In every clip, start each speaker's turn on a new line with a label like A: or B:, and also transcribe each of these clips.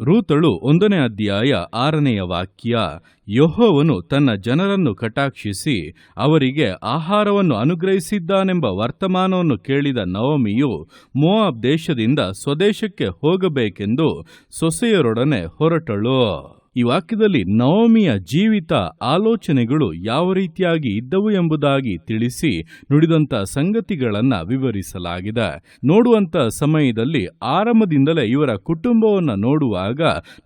A: ರೂತಳು 1ನೇ ಅಧ್ಯಾಯ 6ನೇ ವಾಕ್ಯ. ಯೆಹೋವನು ತನ್ನ ಜನರನ್ನು ಕಟಾಕ್ಷಿಸಿ ಅವರಿಗೆ ಆಹಾರವನ್ನು ಅನುಗ್ರಹಿಸಿದ್ದಾನೆಂಬ ವರ್ತಮಾನವನ್ನು ಕೇಳಿದ ನವಮಿಯು ಮೋವಾಬ್ ದೇಶದಿಂದ ಸ್ವದೇಶಕ್ಕೆ ಹೋಗಬೇಕೆಂದು ಸೊಸೆಯರೊಡನೆ ಹೊರಟಳು. ಈ ವಾಕ್ಯದಲ್ಲಿ ನವಮಿಯ ಜೀವಿತ ಆಲೋಚನೆಗಳು ಯಾವ ರೀತಿಯಾಗಿ ಇದ್ದವು ಎಂಬುದಾಗಿ ತಿಳಿಸಿ ನುಡಿದಂಥ ಸಂಗತಿಗಳನ್ನು ವಿವರಿಸಲಾಗಿದೆ. ನೋಡುವಂಥ ಸಮಯದಲ್ಲಿ ಆರಂಭದಿಂದಲೇ ಇವರ ಕುಟುಂಬವನ್ನು ನೋಡುವಾಗ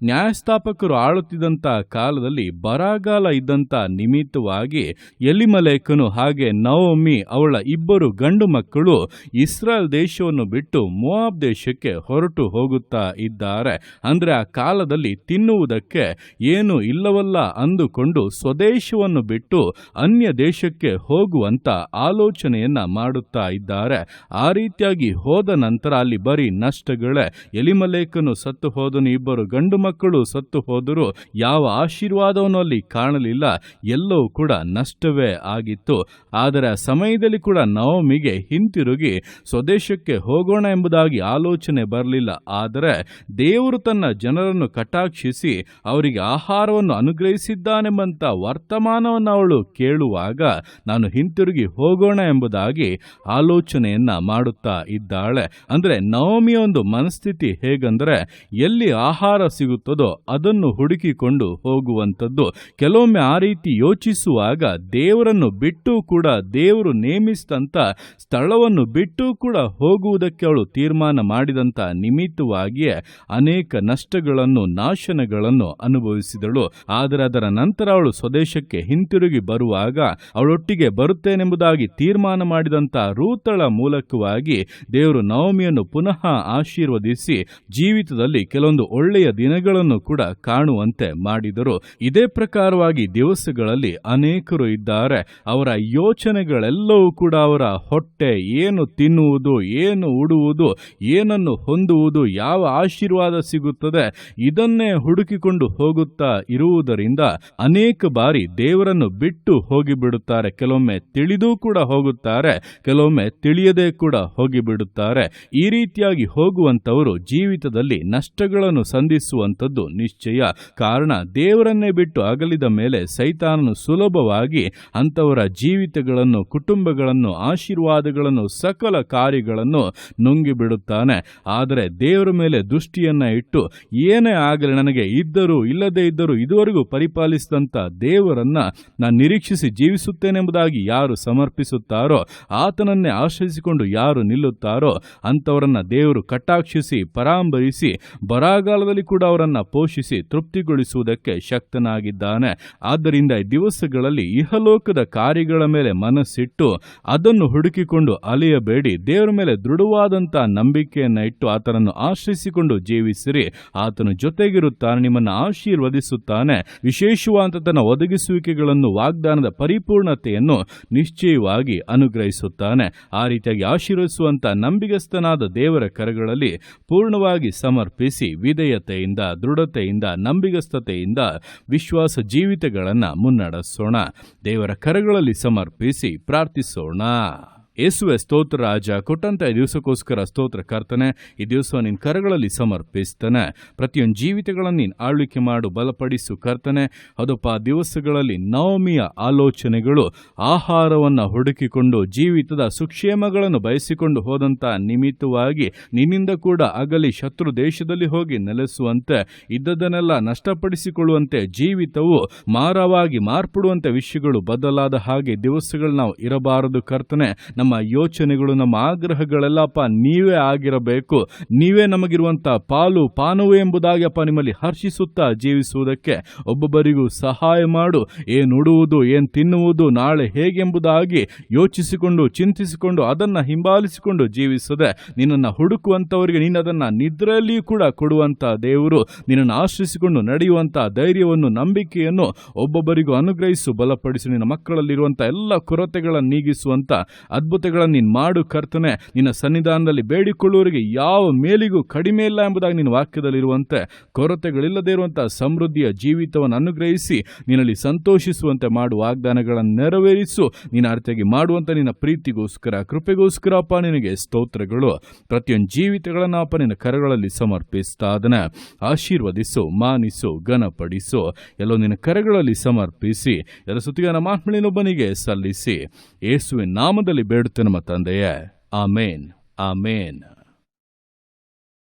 A: ನ್ಯಾಯಸ್ಥಾಪಕರು ಆಳುತ್ತಿದ್ದಂಥ ಕಾಲದಲ್ಲಿ ಬರಗಾಲ ಇದ್ದಂಥ ನಿಮಿತ್ತವಾಗಿ ಎಲಿಮಲೇಕನು ಹಾಗೆ ನವಮಿ ಅವಳ 2 ಗಂಡು ಮಕ್ಕಳು ಇಸ್ರಾಯೇಲ್ ದೇಶವನ್ನು ಬಿಟ್ಟು ಮೋವಾಬ್ ದೇಶಕ್ಕೆ ಹೊರಟು ಹೋಗುತ್ತಾ ಇದ್ದಾರೆ. ಅಂದರೆ ಆ ಕಾಲದಲ್ಲಿ ತಿನ್ನುವುದಕ್ಕೆ ಏನು ಇಲ್ಲವಲ್ಲ ಅಂದುಕೊಂಡು ಸ್ವದೇಶವನ್ನು ಬಿಟ್ಟು ಅನ್ಯ ದೇಶಕ್ಕೆ ಹೋಗುವಂತ ಆಲೋಚನೆಯನ್ನ ಮಾಡುತ್ತಾ ಇದ್ದಾರೆ. ಆ ರೀತಿಯಾಗಿ ಹೋದ ನಂತರ ಅಲ್ಲಿ ಬರೀ ನಷ್ಟಗಳೇ. ಎಲಿಮಲೇಕನು ಸತ್ತು ಹೋದನು, 2 ಗಂಡು ಮಕ್ಕಳು ಸತ್ತು ಹೋದರು, ಯಾವ ಆಶೀರ್ವಾದವನ್ನು ಅಲ್ಲಿ ಕಾಣಲಿಲ್ಲ, ಎಲ್ಲವೂ ಕೂಡ ನಷ್ಟವೇ ಆಗಿತ್ತು. ಆದರೆ ಆ ಸಮಯದಲ್ಲಿ ಕೂಡ ನವಮಿಗೆ ಹಿಂತಿರುಗಿ ಸ್ವದೇಶಕ್ಕೆ ಹೋಗೋಣ ಎಂಬುದಾಗಿ ಆಲೋಚನೆ ಬರಲಿಲ್ಲ. ಆದರೆ ದೇವರು ತನ್ನ ಜನರನ್ನು ಕಟಾಕ್ಷಿಸಿ ಅವರಿಗೆ ಆಹಾರವನ್ನು ಅನುಗ್ರಹಿಸಿದ್ದಾನೆಂಬಂತ ವರ್ತಮಾನವನ್ನು ಅವಳು ಕೇಳುವಾಗ ನಾನು ಹಿಂತಿರುಗಿ ಹೋಗೋಣ ಎಂಬುದಾಗಿ ಆಲೋಚನೆಯನ್ನ ಮಾಡುತ್ತಾ ಇದ್ದಾಳೆ. ಅಂದ್ರೆ ನವಮಿಯ ಒಂದು ಮನಸ್ಥಿತಿ ಹೇಗಂದ್ರೆ ಎಲ್ಲಿ ಆಹಾರ ಸಿಗುತ್ತದೋ ಅದನ್ನು ಹುಡುಕಿಕೊಂಡು ಹೋಗುವಂಥದ್ದು. ಕೆಲವೊಮ್ಮೆ ಆ ರೀತಿ ಯೋಚಿಸುವಾಗ ದೇವರನ್ನು ಬಿಟ್ಟು ಕೂಡ, ದೇವರು ನೇಮಿಸಿದಂಥ ಸ್ಥಳವನ್ನು ಬಿಟ್ಟು ಕೂಡ ಹೋಗುವುದಕ್ಕೆ ಅವಳು ತೀರ್ಮಾನ ಮಾಡಿದಂಥ ನಿಮಿತ್ತವಾಗಿಯೇ ಅನೇಕ ನಷ್ಟಗಳನ್ನು, ನಾಶನಗಳನ್ನು ಅನುಭವಿಸಿದಳು. ಆದರೆ ಅದರ ನಂತರ ಅವಳು ಸ್ವದೇಶಕ್ಕೆ ಹಿಂತಿರುಗಿ ಬರುವಾಗ ಅವಳೊಟ್ಟಿಗೆ ಬರುತ್ತೇನೆಂಬುದಾಗಿ ತೀರ್ಮಾನ ಮಾಡಿದಂಥ ರೂತಳ ಮೂಲಕವಾಗಿ ದೇವರು ನವಮಿಯನ್ನು ಪುನಃ ಆಶೀರ್ವದಿಸಿ ಜೀವಿತದಲ್ಲಿ ಕೆಲವೊಂದು ಒಳ್ಳೆಯ ದಿನಗಳನ್ನು ಕೂಡ ಕಾಣುವಂತೆ ಮಾಡಿದರು. ಇದೇ ಪ್ರಕಾರವಾಗಿ ದಿವಸಗಳಲ್ಲಿ ಅನೇಕರು ಇದ್ದಾರೆ. ಅವರ ಯೋಚನೆಗಳೆಲ್ಲವೂ ಕೂಡ ಅವರ ಹೊಟ್ಟೆ, ಏನು ತಿನ್ನುವುದು, ಏನು ಉಡುವುದು, ಏನನ್ನು ಹೊಂದುವುದು, ಯಾವ ಆಶೀರ್ವಾದ ಸಿಗುತ್ತದೆ, ಇದನ್ನೇ ಹುಡುಕಿಕೊಂಡು ಹೋಗುತ್ತಾ ಇರುವುದರಿಂದ ಅನೇಕ ಬಾರಿ ದೇವರನ್ನು ಬಿಟ್ಟು ಹೋಗಿಬಿಡುತ್ತಾರೆ. ಕೆಲವೊಮ್ಮೆ ತಿಳಿದೂ ಕೂಡ ಹೋಗುತ್ತಾರೆ, ಕೆಲವೊಮ್ಮೆ ತಿಳಿಯದೇ ಕೂಡ ಹೋಗಿಬಿಡುತ್ತಾರೆ. ಈ ರೀತಿಯಾಗಿ ಹೋಗುವಂತವರು ಜೀವಿತದಲ್ಲಿ ನಷ್ಟಗಳನ್ನು ಸಂಧಿಸುವಂಥದ್ದು ನಿಶ್ಚಯ. ಕಾರಣ ದೇವರನ್ನೇ ಬಿಟ್ಟು ಅಗಲಿದ ಮೇಲೆ ಸೈತಾನನು ಸುಲಭವಾಗಿ ಅಂಥವರ ಜೀವಿತಗಳನ್ನು, ಕುಟುಂಬಗಳನ್ನು, ಆಶೀರ್ವಾದಗಳನ್ನು, ಸಕಲ ಕಾರ್ಯಗಳನ್ನು ನುಂಗಿಬಿಡುತ್ತಾನೆ. ಆದರೆ ದೇವರ ಮೇಲೆ ದೃಷ್ಟಿಯನ್ನ ಇಟ್ಟು ಏನೇ ಆಗಲಿ, ನನಗೆ ಇದ್ದರೂ ಇಲ್ಲದೇ ಇದ್ದರೂ ಇದುವರೆಗೂ ಪರಿಪಾಲಿಸಿದಂಥ ದೇವರನ್ನ ನಾನು ನಿರೀಕ್ಷಿಸಿ ಜೀವಿಸುತ್ತೇನೆಂಬುದಾಗಿ ಯಾರು ಸಮರ್ಪಿಸುತ್ತಾರೋ, ಆತನನ್ನೇ ಆಶ್ರಯಿಸಿಕೊಂಡು ಯಾರು ನಿಲ್ಲುತ್ತಾರೋ ಅಂಥವರನ್ನ ದೇವರು ಕಟಾಕ್ಷಿಸಿ ಪರಾಂಬರಿಸಿ ಬರಗಾಲದಲ್ಲಿ ಕೂಡ ಅವರನ್ನ ಪೋಷಿಸಿ ತೃಪ್ತಿಗೊಳಿಸುವುದಕ್ಕೆ ಶಕ್ತನಾಗಿದ್ದಾನೆ. ಆದ್ದರಿಂದ ಈ ದಿವಸಗಳಲ್ಲಿ ಇಹಲೋಕದ ಕಾರ್ಯಗಳ ಮೇಲೆ ಮನಸ್ಸಿಟ್ಟು ಅದನ್ನು ಹುಡುಕಿಕೊಂಡು ಅಲೆಯಬೇಡಿ. ದೇವರ ಮೇಲೆ ದೃಢವಾದಂಥ ನಂಬಿಕೆಯನ್ನು ಇಟ್ಟು ಆತನನ್ನು ಆಶ್ರಯಿಸಿಕೊಂಡು ಜೀವಿಸಿರಿ. ಆತನು ಜೊತೆಗಿರುತ್ತಾನೆ, ನಿಮ್ಮನ್ನು ಆಶೀರ್ವದಿಸುತ್ತಾನೆ, ವಿಶೇಷವಾದ ತನ್ನ ಒದಗಿಸುವಿಕೆಗಳನ್ನು, ವಾಗ್ದಾನದ ಪರಿಪೂರ್ಣತೆಯನ್ನು ನಿಶ್ಚಯವಾಗಿ ಅನುಗ್ರಹಿಸುತ್ತಾನೆ. ಆ ರೀತಿಯಾಗಿ ಆಶೀರ್ವದಿಸುವಂತ ನಂಬಿಗಸ್ತನಾದ ದೇವರ ಕರಗಳಲ್ಲಿ ಪೂರ್ಣವಾಗಿ ಸಮರ್ಪಿಸಿ ವಿಧೇಯತೆಯಿಂದ, ದೃಢತೆಯಿಂದ, ನಂಬಿಗಸ್ತತೆಯಿಂದ ವಿಶ್ವಾಸ ಜೀವಿತಗಳನ್ನು ಮುನ್ನಡೆಸೋಣ. ದೇವರ ಕರಗಳಲ್ಲಿ ಸಮರ್ಪಿಸಿ ಪ್ರಾರ್ಥಿಸೋಣ. ಯೇಸುವೆ ಸ್ತೋತ್ರ ರಾಜ, ಕೊಟ್ಟಂತ ಈ ದಿವಸಕ್ಕೋಸ್ಕರ ಸ್ತೋತ್ರ ಕರ್ತನೆ. ಈ ದಿವಸ ನಿನ್ನ ಕರಗಳಲ್ಲಿ ಸಮರ್ಪಿಸ್ತಾನೆ. ಪ್ರತಿಯೊಂದು ಜೀವಿತಗಳನ್ನು ನೀನು ಆಳ್ವಿಕೆ ಮಾಡು, ಬಲಪಡಿಸು ಕರ್ತನೆ. ಅದಪ್ಪ, ದಿವಸಗಳಲ್ಲಿ ನವಮಿಯ ಆಲೋಚನೆಗಳು ಆಹಾರವನ್ನು ಹುಡುಕಿಕೊಂಡು ಜೀವಿತದ ಸುಕ್ಷೇಮಗಳನ್ನು ಬಯಸಿಕೊಂಡು ಹೋದಂಥ ನಿಮಿತ್ತವಾಗಿ ನಿನ್ನಿಂದ ಕೂಡ ಅಗಲಿ ಶತ್ರು ದೇಶದಲ್ಲಿ ಹೋಗಿ ನೆಲೆಸುವಂತೆ, ಇದ್ದದನ್ನೆಲ್ಲ ನಷ್ಟಪಡಿಸಿಕೊಳ್ಳುವಂತೆ, ಜೀವಿತವು ಮಾರವಾಗಿ ಮಾರ್ಪಡುವಂತೆ ವಿಷಯಗಳು ಬದಲಾದ ಹಾಗೆ ದಿವಸಗಳು ನಾವು ಇರಬಾರದು ಕರ್ತನೆ. ನಮ್ಮ ಯೋಚನೆಗಳು, ನಮ್ಮ ಆಗ್ರಹಗಳೆಲ್ಲಪ್ಪ ನೀವೇ ಆಗಿರಬೇಕು. ನೀವೇ ನಮಗಿರುವಂಥ ಪಾಲು ಪಾನವು ಎಂಬುದಾಗಿ ಅಪ್ಪ ನಿಮ್ಮಲ್ಲಿ ಹರ್ಷಿಸುತ್ತಾ ಜೀವಿಸುವುದಕ್ಕೆ ಒಬ್ಬೊಬ್ಬರಿಗೂ ಸಹಾಯ ಮಾಡು. ಏನು ಉಡುವುದು, ಏನು ತಿನ್ನುವುದು, ನಾಳೆ ಹೇಗೆಂಬುದಾಗಿ ಯೋಚಿಸಿಕೊಂಡು ಚಿಂತಿಸಿಕೊಂಡು ಅದನ್ನು ಹಿಂಬಾಲಿಸಿಕೊಂಡು ಜೀವಿಸದೆ ನಿನ್ನನ್ನು ಹುಡುಕುವಂಥವರಿಗೆ ನೀನು ಅದನ್ನು ನಿದ್ರೆಯಲ್ಲಿಯೂ ಕೂಡ ಕೊಡುವಂಥ ದೇವರು. ನಿನ್ನನ್ನು ಆಶ್ರಯಿಸಿಕೊಂಡು ನಡೆಯುವಂಥ ಧೈರ್ಯವನ್ನು, ನಂಬಿಕೆಯನ್ನು ಒಬ್ಬೊಬ್ಬರಿಗೂ ಅನುಗ್ರಹಿಸು, ಬಲಪಡಿಸು. ನಿನ್ನ ಮಕ್ಕಳಲ್ಲಿರುವಂಥ ಎಲ್ಲ ಕೊರತೆಗಳನ್ನು ನೀಗಿಸುವಂಥ ಅದ್ಭುತ ಅದ್ಭುತಗಳನ್ನು ನೀನು ಮಾಡು ಕರ್ತನೆ. ನಿನ್ನ ಸನ್ನಿಧಾನದಲ್ಲಿ ಬೇಡಿಕೊಳ್ಳುವವರಿಗೆ ಯಾವ ಮೇಲಿಗೂ ಕಡಿಮೆ ಇಲ್ಲ ಎಂಬುದಾಗಿ ನಿನ್ನ ವಾಕ್ಯದಲ್ಲಿರುವಂತೆ ಕೊರತೆಗಳಿಲ್ಲದೆ ಇರುವಂತಹ ಸಮೃದ್ಧಿಯ ಜೀವಿತವನ್ನು ಅನುಗ್ರಹಿಸಿ ನಿನ್ನಲ್ಲಿ ಸಂತೋಷಿಸುವಂತೆ ಮಾಡುವ ವಾಗ್ದಾನಗಳನ್ನು ನೆರವೇರಿಸು. ನಿನ್ನ ಅರ್ಥವಾಗಿ ಮಾಡುವಂಥ ನಿನ್ನ ಪ್ರೀತಿಗೋಸ್ಕರ, ಕೃಪೆಗೋಸ್ಕರ ಅಪ್ಪ ನಿನಗೆ ಸ್ತೋತ್ರಗಳು. ಪ್ರತಿಯೊಂದು ಜೀವಿತಗಳನ್ನು ಅಪ್ಪ ನಿನ್ನ ಕರಗಳಲ್ಲಿ ಸಮರ್ಪಿಸ್ತಾ ಅದನ್ನ ಆಶೀರ್ವದಿಸು, ಮಾನಿಸು, ಘನಪಡಿಸು. ಎಲ್ಲೋ ನಿನ್ನ ಕರಗಳಲ್ಲಿ ಸಮರ್ಪಿಸಿ ಎಲ್ಲ ಸ್ತುತಿಗೆ ನಮ್ಮ ಆತ್ಮನಿನೊಬ್ಬನಿಗೆ ಸಲ್ಲಿಸಿ ಯೇಸುವಿನ ನಾಮದಲ್ಲಿ ಬೇಡುತ್ತೇನೆ ನಮ್ಮ ತಂದೆಯೇ. ಆಮೇನ್, ಆಮೇನ್.